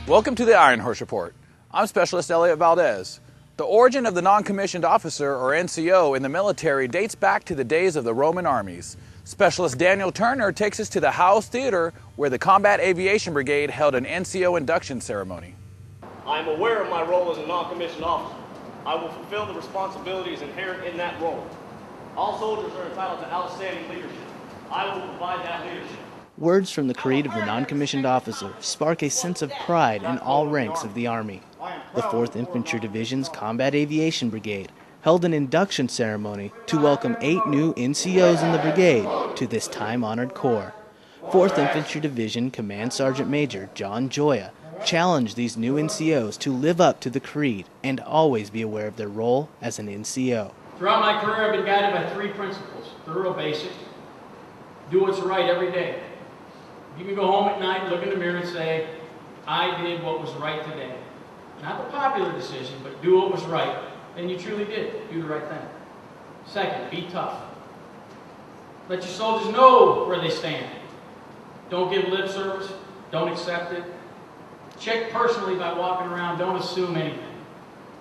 Welcome to the Ironhorse Report. I'm Specialist Elliot Valdez. The origin of the non-commissioned officer, or NCO, in the military dates back to the days of the Roman armies. Specialist Daniel Turner takes us to the House Theater, where the Combat Aviation Brigade held an NCO induction ceremony. I am aware of my role as a non-commissioned officer. I will fulfill the responsibilities inherent in that role. All soldiers are entitled to outstanding leadership. I will provide that leadership. Words from the creed of the non-commissioned officer spark a sense of pride in all ranks of the Army. The 4th Infantry Division's Combat Aviation Brigade held an induction ceremony to welcome 8 new NCOs in the brigade to this time-honored corps. 4th Infantry Division Command Sergeant Major John Joya challenged these new NCOs to live up to the creed and always be aware of their role as an NCO. Throughout my career, I've been guided by 3 principles. They're real basic. Do what's right every day. You can go home at night, look in the mirror and say, I did what was right today. Not the popular decision, but do what was right. And you truly did. Do the right thing. Second, be tough. Let your soldiers know where they stand. Don't give lip service. Don't accept it. Check personally by walking around. Don't assume anything.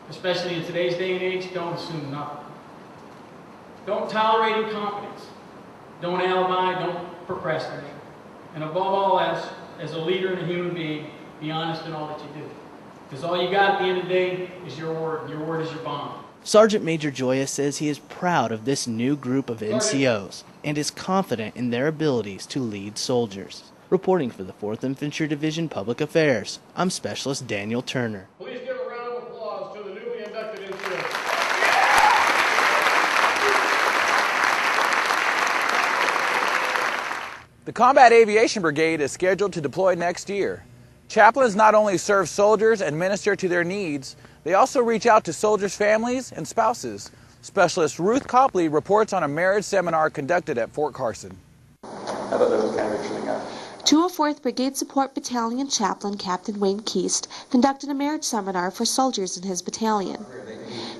Especially in today's day and age, don't assume nothing. Don't tolerate incompetence. Don't alibi. Don't procrastinate. And above all else, as a leader and a human being, be honest in all that you do. Because all you got at the end of the day is your word. Your word is your bond. Sergeant Major Joya says he is proud of this new group of NCOs and is confident in their abilities to lead soldiers. Reporting for the 4th Infantry Division Public Affairs, I'm Specialist Daniel Turner. Please give a round of applause to the newly inducted NCOs. The Combat Aviation Brigade is scheduled to deploy next year. Chaplains not only serve soldiers and minister to their needs, they also reach out to soldiers' families and spouses. Specialist Ruth Copley reports on a marriage seminar conducted at Fort Carson. 204th Brigade Support Battalion Chaplain Captain Wayne Keast conducted a marriage seminar for soldiers in his battalion.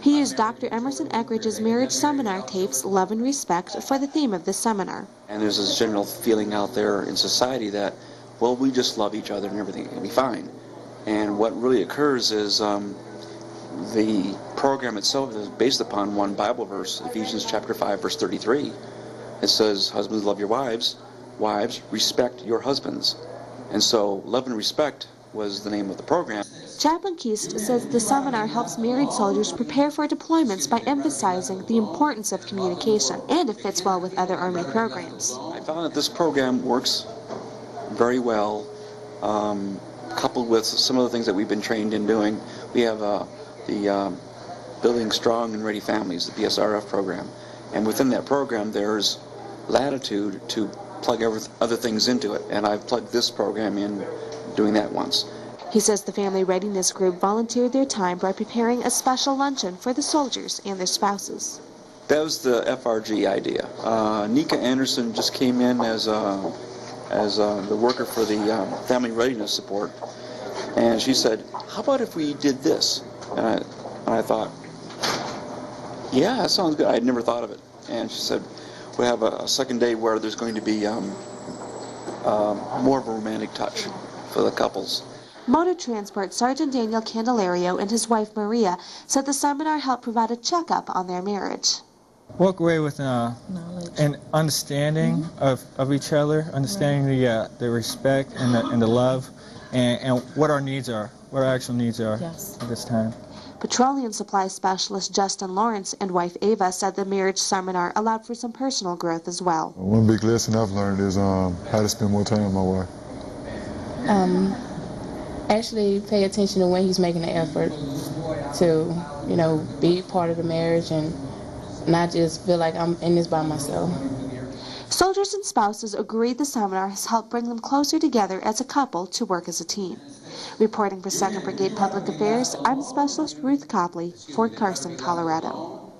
He used Dr. Emerson Eckridge's marriage seminar tapes, Love and Respect, for the theme of this seminar. And there's this general feeling out there in society that, well, we just love each other and everything can be fine. And what really occurs is the program itself is based upon one Bible verse, Ephesians chapter 5, verse 33. It says, husbands, love your wives. Wives, respect your husbands. And so, love and respect was the name of the program. Chaplain Keast says the seminar helps married soldiers prepare for deployments by emphasizing the importance of communication, and it fits well with other Army programs. I found that this program works very well, coupled with some of the things that we've been trained in doing. We have the Building Strong and Ready Families, the BSRF program. And within that program, there's latitude to plug other things into it. And I've plugged this program in doing that once. He says the Family Readiness Group volunteered their time by preparing a special luncheon for the soldiers and their spouses. That was the FRG idea. Nika Anderson just came in as the worker for the Family Readiness Support, and she said, how about if we did this? And I thought, yeah, that sounds good. I had never thought of it. And she said, we'll have a second day where there's going to be more of a romantic touch for the couples. Motor Transport Sergeant Daniel Candelario and his wife Maria said the seminar helped provide a checkup on their marriage. Walk away with an understanding of each other, understanding the respect and the love, and what our needs are, what our actual needs are at this time. Petroleum Supply Specialist Justin Lawrence and wife Ava said the marriage seminar allowed for some personal growth as well. One big lesson I've learned is how to spend more time with my wife. Actually pay attention to when he's making an effort to, be part of the marriage and not just feel like I'm in this by myself. Soldiers and spouses agreed the seminar has helped bring them closer together as a couple to work as a team. Reporting for 2nd Brigade Public Affairs, I'm Specialist Ruth Copley, Fort Carson, Colorado.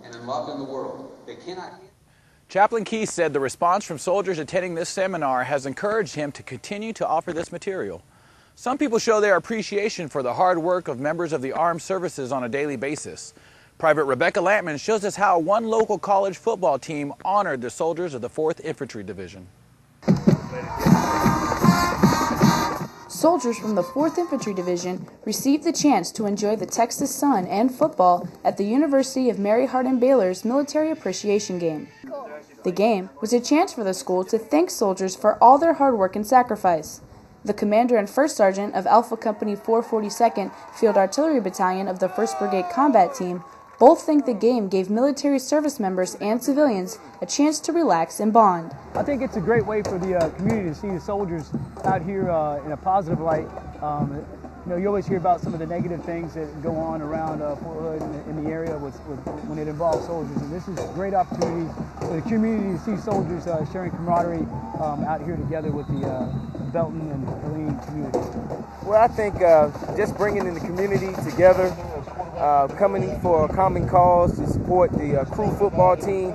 Chaplain Keast said the response from soldiers attending this seminar has encouraged him to continue to offer this material. Some people show their appreciation for the hard work of members of the armed services on a daily basis. Private Rebecca Lampman shows us how one local college football team honored the soldiers of the 4th Infantry Division. soldiers from the 4th Infantry Division received the chance to enjoy the Texas sun and football at the University of Mary Hardin Baylor's Military Appreciation Game. The game was a chance for the school to thank soldiers for all their hard work and sacrifice. The commander and first sergeant of Alpha Company 442nd Field Artillery Battalion of the 1st Brigade Combat Team both think the game gave military service members and civilians a chance to relax and bond. I think it's a great way for the community to see the soldiers out here in a positive light. You always hear about some of the negative things that go on around Fort Hood in the area when it involves soldiers. And this is a great opportunity for the community to see soldiers sharing camaraderie out here together with the Belton and Helene community. Well, I think just bringing in the community together, coming for a common cause to support the crew football team,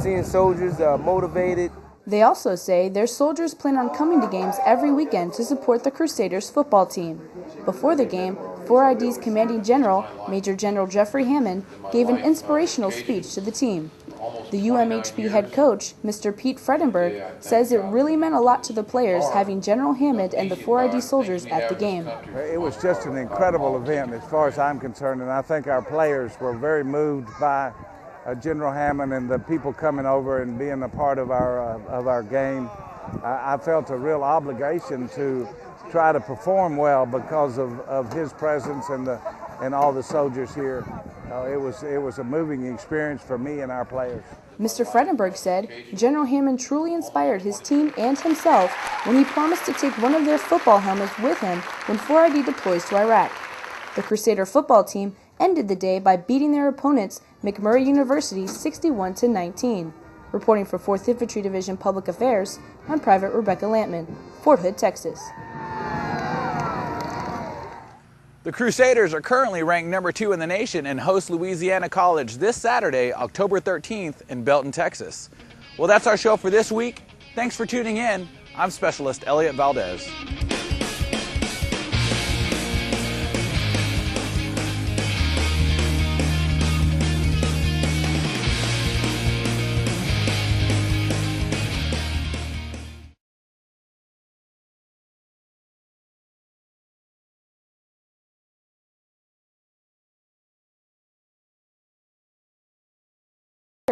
seeing soldiers motivated. They also say their soldiers plan on coming to games every weekend to support the Crusaders football team. Before the game, 4ID's commanding general, Major General Jeffrey Hammond, gave an inspirational speech to the team. The UMHB head coach, Mr. Pete Fredenberg, says it really meant a lot to the players having General Hammond and the 4ID soldiers at the game. It was just an incredible event as far as I'm concerned, and I think our players were very moved by General Hammond and the people coming over and being a part of our game. I felt a real obligation to try to perform well because of his presence and all the soldiers here. It was a moving experience for me and our players. Mr. Fredenberg said General Hammond truly inspired his team and himself when he promised to take one of their football helmets with him when 4ID deploys to Iraq. The Crusader football team ended the day by beating their opponents, McMurray University, 61-19. Reporting for 4th Infantry Division Public Affairs, I'm Private Rebecca Lampman, Fort Hood, Texas. The Crusaders are currently ranked number 2 in the nation and host Louisiana College this Saturday, October 13th in Belton, Texas. Well, that's our show for this week. Thanks for tuning in. I'm Specialist Elliot Valdez.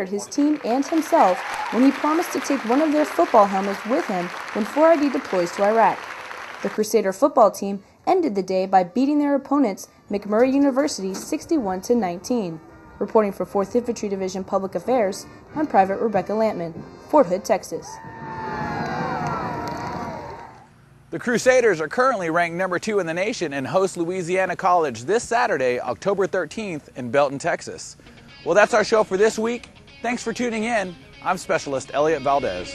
His team and himself when he promised to take one of their football helmets with him when 4ID deploys to Iraq. The Crusader football team ended the day by beating their opponents, McMurray University, 61-19. Reporting for 4th Infantry Division Public Affairs, I'm Private Rebecca Lampman, Fort Hood, Texas. The Crusaders are currently ranked number 2 in the nation and host Louisiana College this Saturday, October 13th in Belton, Texas. Well, that's our show for this week. Thanks for tuning in. I'm Specialist Elliot Valdez.